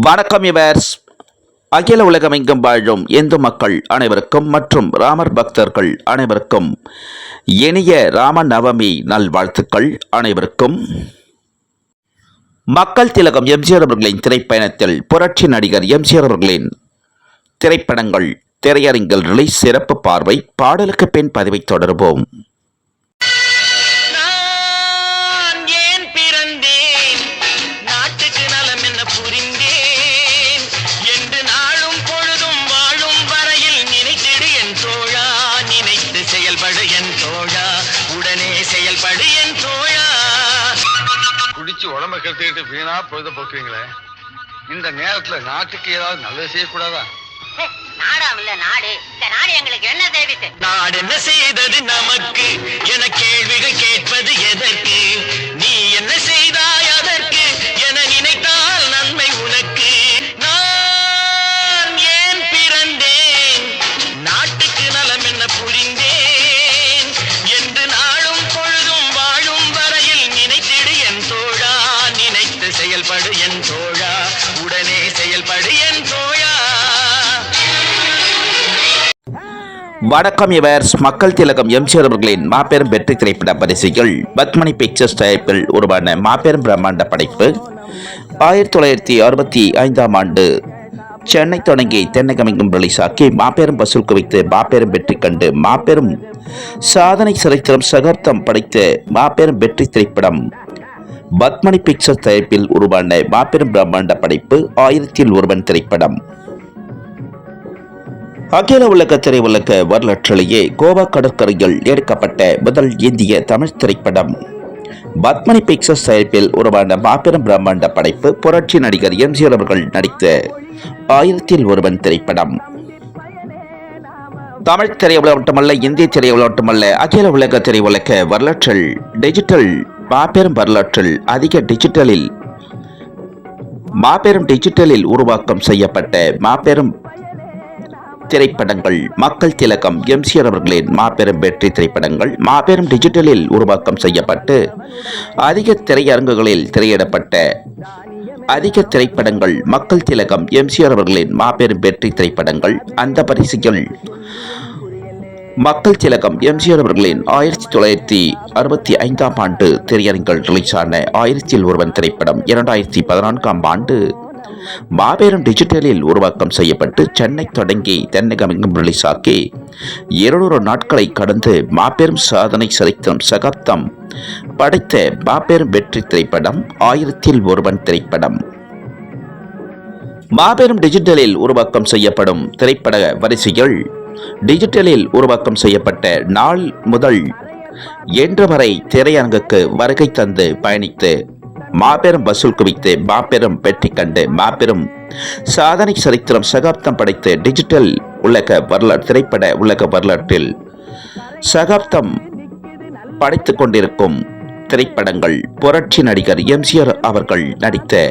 வணக்கம் யுவர்ஸ். அகில உலகமெங்கும் வாழும் இந்து மக்கள் அனைவருக்கும் மற்றும் ராமர் பக்தர்கள் அனைவருக்கும் இனிய ராம நவமி நல்வாழ்த்துக்கள். அனைவருக்கும் மக்கள் திலகம் எம்ஜிஆர் அவர்களின் திரைப்பயணத்தில் புரட்சி நடிகர் எம்ஜிஆர் அவர்களின் திரைப்படங்கள் திரையரங்கில் ரிலீஸ் சிறப்பு பார்வை. பாடலுக்கு பின் பதிவை தொடர்வோம். குடிச்சு உடம்ப கெடுத்துக்கிட்டு வீணா பொழுத போக்குறீங்களே, இந்த நேரத்துல நாட்டுக்கு ஏதாவது நல்லது செய்யக்கூடாதா? நாடாவில்ல நாடு, இந்த நாடு எங்களுக்கு என்ன தெரிவித்து? நாடு என்ன செய்தது நமக்கு என கேள்விகள் கேட்பது எதற்கு? நீ என்ன செய்தாய் அதற்கு என நினைத்தால் நன்மை உனக்கு. நான் ஏன் பிறந்தேன், நாட்டுக்கு நலம் என்ன புரிந்தேன் என்று நாளும் பொழுதும் வாழும் வரையில் நினைத்திடு என் தோழா. நினைத்து செயல்படு என் தோழா, உடனே செயல்படு என் தோழா. வணக்கம் யுவர்ஸ். மக்கள் திலகம் எம்ஜிஆர் அவர்களின் மாபெரும் வெற்றி திரைப்பட பரிசுகள் பத்மனி பிக்சர்ஸ் தயாரிப்பில் உருவான மாபெரும் பிரம்மாண்ட படைப்பு 1965ஆம் ஆண்டு சென்னை தொடங்கி தென்னகமெங்கும் ரிலீஸ் ஆக்கி மாபெரும் வசூல் குவித்து மாபெரும் வெற்றி கண்டு மாபெரும் சாதனை சரித்திரம் சகாப்தம் படைத்த மாபெரும் வெற்றி திரைப்படம் பத்மனி பிக்சர்ஸ் தயாரிப்பில் உருவான மாபெரும் பிரம்மாண்ட படைப்பு 1000ல் ஒருவன் திரைப்படம். அகில உலக திரையுலக வரலாற்றிலேயே கோவா கடற்கரையில் எடுக்கப்பட்ட முதல் இந்திய தமிழ் திரைப்படம் பத்மனி பிக்சர்ஸ் தயாரிப்பில் உருவான மாபெரும் பிரம்மாண்ட படைப்பு புரட்சி நடிகர் எம்ஜிஆர் அவர்கள் நடித்த 1000ல் ஒருவன் திரைப்படம். தமிழ் திரையுலகம் மட்டுமல்ல, இந்திய திரையுலகம் மட்டுமல்ல, அகில உலக திரையுலக வரலாற்றில் டிஜிட்டல் மாபெரும் வரலாற்றில் அதிக மாபெரும் டிஜிட்டலில் உருவாக்கம் செய்யப்பட்ட மாபெரும் திரைப்படங்கள் மக்கள் திலகம் எம்ஜிஆர் அவர்களின் மாபெரும் வெற்றி திரைப்படங்கள் மாபெரும் டிஜிட்டலில் உருவாக்கம் செய்யப்பட்டு அதிக திரையரங்குகளில் திரையிடப்பட்ட அதிக திரைப்படங்கள் மக்கள் திலகம் எம்ஜிஆர் அவர்களின் மாபெரும் வெற்றி திரைப்படங்கள். அந்த பரிசுகள் மக்கள் திலகம் எம்ஜிஆர் அவர்களின் 1965ஆம் ஆண்டு திரையரங்கில் ரிலீஸான 1000ல் ஒருவன் திரைப்படம் 2014ஆம் ஆண்டு மாபெரும் டிஜிட்டலில் உருவாக்கம் செய்யப்பட்டு சென்னை தொடங்கி தென்னகமெங்கும் ரிலீஸ் ஆக்கி 200 நாட்களை கடந்து மாபெரும் சாதனை சரித்திரம் சகாப்தம் படைத்த மாபெரும் வெற்றி திரைப்படம் 1000ல் ஒருவன் திரைப்படம். மாபெரும் டிஜிட்டலில் உருவாக்கம் செய்யப்படும் திரைப்பட வரிசைகள் டிஜிட்டலில் உருவாக்கம் செய்யப்பட்ட நாள் முதல் இன்று வரை திரையரங்குக்கு வருகை தந்து பயணித்து மாபெரும் வசூல் குவித்து மாபெரும் வெற்றி கண்டு மாபெரும் சாதனை சரித்திரம் சகாப்தம் படைத்து டிஜிட்டல் உலக வரலாறு திரைப்பட உலக வரலாற்றில் சகாப்தம் படைத்துக் கொண்டிருக்கும் திரைப்படங்கள் புரட்சி நடிகர் எம்ஜிஆர் அவர்கள் நடித்த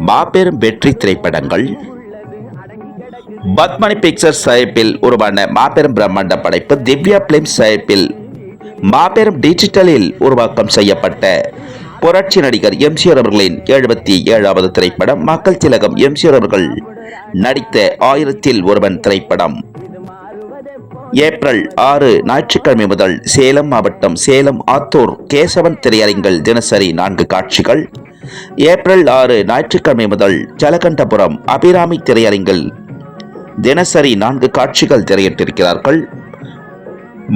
மாபெரும் வெற்றி திரைப்படங்கள். பத்மனி பிக்சர்ஸ் தயாரிப்பில் உருவான மாபெரும் பிரம்மாண்ட படைப்பு திவ்யா பிலிம்ஸ் தயாரிப்பில் மாபெரும் டிஜிட்டலில் உருவாக்கம் செய்யப்பட்ட புரட்சி நடிகர் எம்ஜிஆர் அவர்களின் 77வது திரைப்படம் மக்கள் திலகம் எம்ஜிஆர் அவர்கள் நடித்த 1000ல் ஒருவன் திரைப்படம். ஏப்ரல் 6 ஞாயிற்றுக்கிழமை முதல் சேலம் மாவட்டம் சேலம் ஆத்தூர் கேசவன் திரையரங்கில் தினசரி 4 காட்சிகள். ஏப்ரல் 6 ஞாயிற்றுக்கிழமை முதல் ஜலகண்டபுரம் அபிராமி திரையரங்கில் தினசரி 4 காட்சிகள் திரையிட்டிருக்கிறார்கள்.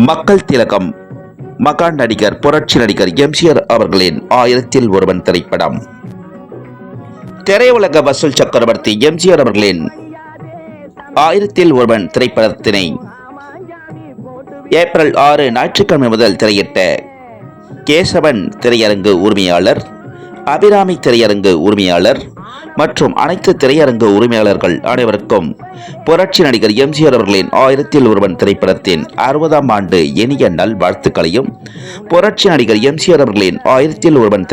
மக்கள் திலகம் மகா நடிகர் புரட்சி நடிகர் எம்ஜிஆர் அவர்களின் 1000ல் ஒருவன் திரைப்படம். திரையுலக வசூல் சக்கரவர்த்தி எம்ஜிஆர் அவர்களின் 1000ல் ஒருவன் திரைப்படத்தினை ஏப்ரல் 6 ஞாயிற்றுக்கிழமை முதல் திரையிட்ட கேசவன் திரையரங்கு உரிமையாளர், அபிராமி திரையரங்கு உரிமையாளர் மற்றும் அனைத்து திரையரங்கு உரிமையாளர்கள் அனைவருக்கும் புரட்சி நடிகர் எம்ஜிஆர் அவர்களின் 1000ல் ஒருவன் திரைப்படத்தின் 60ஆம் ஆண்டு இனிய நல்வாழ்த்துக்களையும் புரட்சி நடிகர் எம்ஜிஆர் அவர்களின் 1000ல் ஒருவன்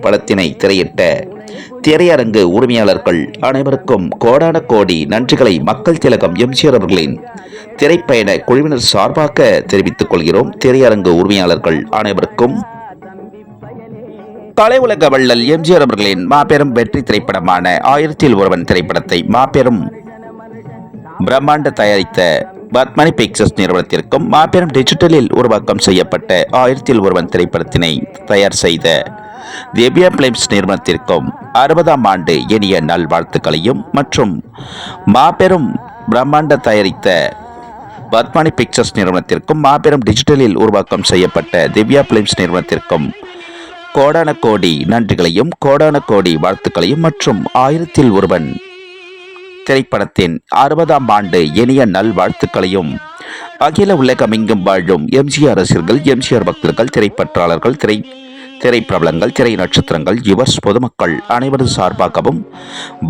படத்தினை திரையிட்ட திரையரங்கு உரிமையாளர்கள் அனைவருக்கும் கோடான கோடி நன்றிகளை மக்கள் திலகம் எம்ஜிஆர் அவர்களின் திரைப்பயண குழுவினர் சார்பாக தெரிவித்துக் கொள்கிறோம். திரையரங்கு உரிமையாளர்கள் அனைவருக்கும் கலை உலக வள்ளல் எம்ஜிஆர் அவர்களின் மாபெரும் வெற்றி திரைப்படமான 1000 திரைப்படத்தை மாபெரும் பிரம்மாண்ட தயாரித்த பத்மனி பிக்சர்ஸ் நிறுவனத்திற்கும் மாபெரும் டிஜிட்டலில் உருவாக்கம் செய்யப்பட்ட 1000 திரைப்படத்தினை தயார் செய்த திவ்யா பிலிம்ஸ் நிறுவனத்திற்கும் 60ஆம் ஆண்டு இனிய நல்வாழ்த்துக்களையும் மற்றும் மாபெரும் பிரம்மாண்ட தயாரித்த பத்மனி பிக்சர்ஸ் நிறுவனத்திற்கும் மாபெரும் டிஜிட்டலில் உருவாக்கம் செய்யப்பட்ட திவ்யா பிலிம்ஸ் நிறுவனத்திற்கும் கோடான கோடி நன்றிகளையும் கோடான கோடி வாழ்த்துக்களையும் மற்றும் 1000 திரைப்படத்தின் 60ஆம் ஆண்டு இனிய நல்வாழ்த்துக்களையும் அகில உலகமெங்கும் வாழும் எம்ஜிஆர் ரசிகர்கள், எம்ஜிஆர் பக்தர்கள், திரைப்பற்றாளர்கள், திரைப்பிரபலங்கள், திரை நட்சத்திரங்கள், யுவர்ஸ் பொதுமக்கள் அனைவரது சார்பாகவும்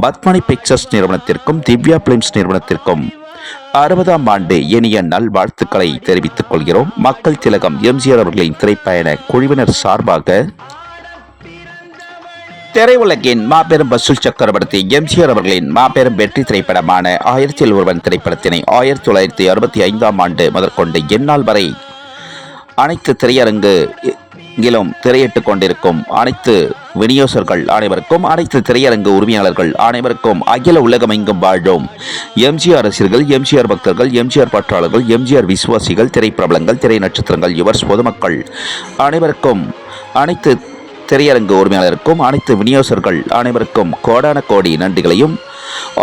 பத்மனி பிக்சர்ஸ் நிறுவனத்திற்கும் திவ்யா பிலிம்ஸ் நிறுவனத்திற்கும் 60ஆம் ஆண்டு இனிய நல்வாழ்த்துக்களை தெரிவித்துக் கொள்கிறோம். மக்கள் திலகம் எம்ஜிஆர் அவர்களின் திரைப்பயண குழுவினர் சார்பாக திரையுலகின் மாபெரும் வசூல் சக்கரவர்த்தி எம்ஜிஆர் அவர்களின் மாபெரும் வெற்றி திரைப்படமான 1000 திரைப்படத்தினை 1965ஆம் ஆண்டு முதற்கொண்டு எந்நாள் வரை அனைத்து திரையரங்கிலும் திரையிட்டுக் கொண்டிருக்கும் அனைத்து விநியோகர்கள் அனைவருக்கும், அனைத்து திரையரங்கு உரிமையாளர்கள் அனைவருக்கும், அகில உலகமெங்கும் வாழும் எம்ஜிஆர் ரசிகர்கள், எம்ஜிஆர் பக்தர்கள், எம்ஜிஆர் பற்றாளர்கள், எம்ஜிஆர் விசுவாசிகள், திரைப்பிரபலங்கள், திரை நட்சத்திரங்கள், யுவர்ஸ் பொதுமக்கள் அனைவருக்கும், அனைத்து திரையரங்கு உரிமையாளருக்கும், அனைத்து விநியோகர்கள் அனைவருக்கும் கோடான கோடி நன்றிகளையும்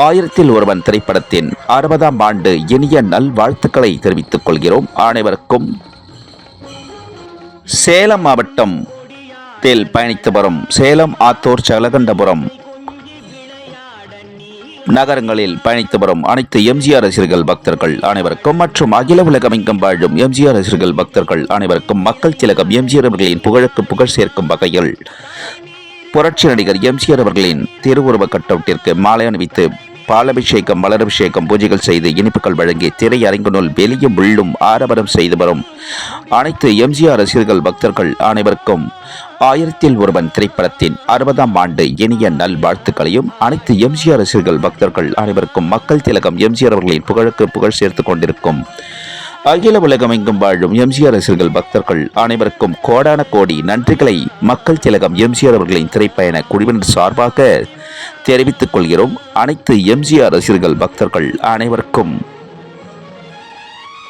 1000 திரைப்படத்தின் 60ஆம் ஆண்டு இனிய நல்வாழ்த்துக்களை தெரிவித்துக் கொள்கிறோம். அனைவருக்கும் சேலம் மாவட்டம் பயணித்து வரும் சேலம், ஆத்தூர், சலகண்டபுரம் நகரங்களில் பயணித்து வரும் அனைத்து எம்ஜிஆர் ரசிகர்கள் பக்தர்கள் அனைவருக்கும் மற்றும் அகில உலகமெங்கும் வாழும் எம்ஜிஆர் ரசிகர்கள் பக்தர்கள் அனைவருக்கும் மக்கள் திலகம் எம்ஜிஆர் அவர்களின் புகழுக்கு புகழ் சேர்க்கும் வகையில் புரட்சி நடிகர் எம்ஜிஆர் அவர்களின் திருவுருவ கட்டவுட்டிற்கு மாலை அணிவித்து பாலபிஷேகம், மலரபிஷேகம், பூஜைகள் செய்து இனிப்புகள் வழங்கி திரையரங்கினுள் வெளியும் உள்ளும் ஆரவாரம் செய்து வரும் அனைத்து எம்ஜிஆர் ரசிகர்கள் பக்தர்கள் அனைவருக்கும் 1000 திரைப்படத்தின் 60ஆம் ஆண்டு இனிய நல்வாழ்த்துக்களையும் அனைத்து எம்ஜிஆர் ரசிகர்கள் பக்தர்கள் அனைவருக்கும் மக்கள் திலகம் எம்ஜிஆர் அவர்களின் புகழுக்கு புகழ் சேர்த்துக் கொண்டிருக்கும் அகில உலகமெங்கும் வாழும் எம்ஜிஆர் ரசிகர்கள் பக்தர்கள் அனைவருக்கும் கோடான கோடி நன்றிகளை மக்கள் திலகம் எம்ஜிஆர் அவர்களின் திரைப்பயண குழுவினர் சார்பாக தெரிவித்துக் கொள்கிறோம். அனைத்து எம்ஜிஆர் ரசிகர்கள் பக்தர்கள் அனைவருக்கும்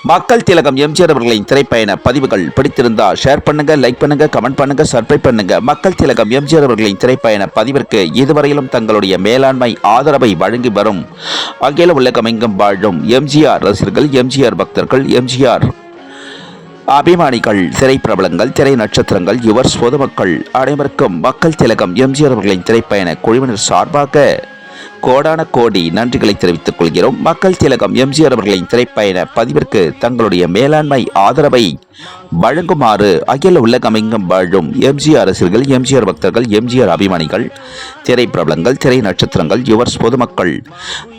மக்கள் திலகம் எம்ஜிஆர் அவர்களின் திரைப்பயண பதிவுகள் பிடித்திருந்தால் ஷேர் பண்ணுங்க, லைக் பண்ணுங்க, கமெண்ட் பண்ணுங்க, சப்ஸ்கிரைப் பண்ணுங்க. மக்கள் திலகம் எம்ஜிஆர் அவர்களின் திரைப்பயண பதிவிற்கு இதுவரையிலும் தங்களுடைய மேலாண்மை ஆதரவை வழங்கி வரும் அகில உலகமெங்கும் வாழும் எம்ஜிஆர் ரசிகர்கள், எம்ஜிஆர் பக்தர்கள், எம்ஜிஆர் அபிமானிகள், திரைப்பிரபலங்கள், திரை நட்சத்திரங்கள், யுவர்ஸ் பொதுமக்கள் அனைவருக்கும் மக்கள் திலகம் எம்ஜிஆர் அவர்களின் திரைப்பயண குழுவினர் சார்பாக கோடான கோடி நன்றிகளை தெரிவித்துக் கொள்கிறோம். மக்கள் திலகம் எம்ஜிஆர் அவர்களின் திரைப்பயண பதிவிற்கு தங்களுடைய மேலாண்மை ஆதரவை வழங்குமாறு அகில உலகமெங்கும் வாழும் எம்ஜிஆர் ரசிகர்கள், எம்ஜிஆர் பக்தர்கள், எம்ஜிஆர் அபிமானிகள், திரைப்பிரபலங்கள், திரை நட்சத்திரங்கள், யுவர்ஸ் பொதுமக்கள்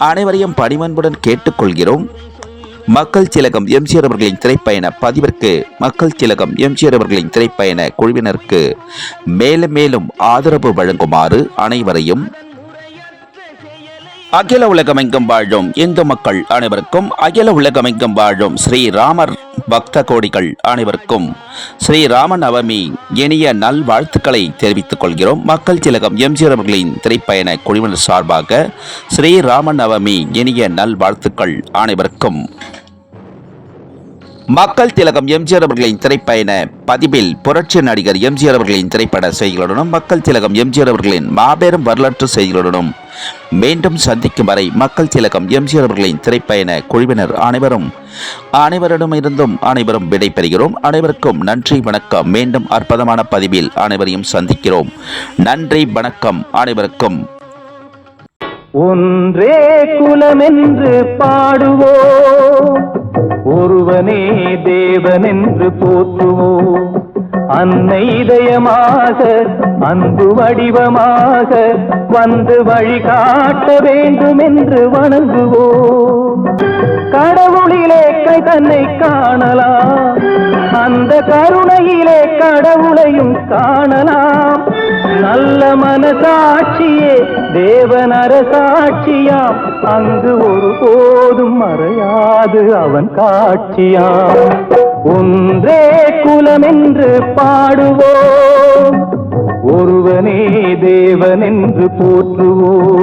அனைவரையும் பணிவன்புடன் கேட்டுக்கொள்கிறோம். மக்கள் திலகம் எம்ஜிஆர் அவர்களின் திரைப்பயண பதிவிற்கு மக்கள் திலகம் எம்ஜிஆர் அவர்களின் திரைப்பயண குழுவினருக்கு மேலும் மேலும் ஆதரவு வழங்குமாறு அனைவரையும் அகில உலகமெங்கும் வாழும் இந்து மக்கள் அனைவருக்கும், அகில உலகமெங்கும் வாழும் ஸ்ரீராமர் பக்த கோடிகள் அனைவருக்கும் ஸ்ரீராம நவமி இனிய நல்வாழ்த்துக்களை தெரிவித்துக் கொள்கிறோம். மக்கள் திலகம் எம்ஜிஆர் அவர்களின் திரைப்பயண குழுவினர் சார்பாக ஸ்ரீராம நவமி இனிய நல்வாழ்த்துக்கள் அனைவருக்கும். மக்கள் திலகம் எம்ஜிஆர் அவர்களின் திரைப்பயண பதிவில் புரட்சி நடிகர் எம்ஜிஆர் அவர்களின் திரைப்பட செய்திகளுடனும் மக்கள் திலகம் எம்ஜிஆர் அவர்களின் மாபெரும் வரலாற்று செய்திகளுடனும் மீண்டும் சந்திக்கும் வரை மக்கள் திலகம் எம்ஜிஆர் அவர்களின் திரைப்பயண குழுவினர் அனைவரிடமிருந்தும் அனைவரும் விடைபெறுகிறோம். அனைவருக்கும் நன்றி, வணக்கம். மீண்டும் அற்புதமான பதிவில் அனைவரையும் சந்திக்கிறோம். நன்றி, வணக்கம். அனைவருக்கும் ஒன்றே குலமென்று பாடுவோம், ஒருவனே தேவனென்று போற்றுவோம். அன்னை இதயமாக அன்பு வடிவமாக வந்து வழிகாட்ட வேண்டும் என்று வணங்குவோம். கடவுளிலே தன்னை காணலாம், அந்த கருணையிலே கடவுளையும் காணலாம். நல்ல மனசாட்சியே தேவன் அரசாட்சியாம், அங்கு ஒருபோதும் மறையாது அவன் காட்சியாம். ஒன்றே குலமென்று பாடுவோம், ஒருவனே தேவனென்று போற்றுவோம்.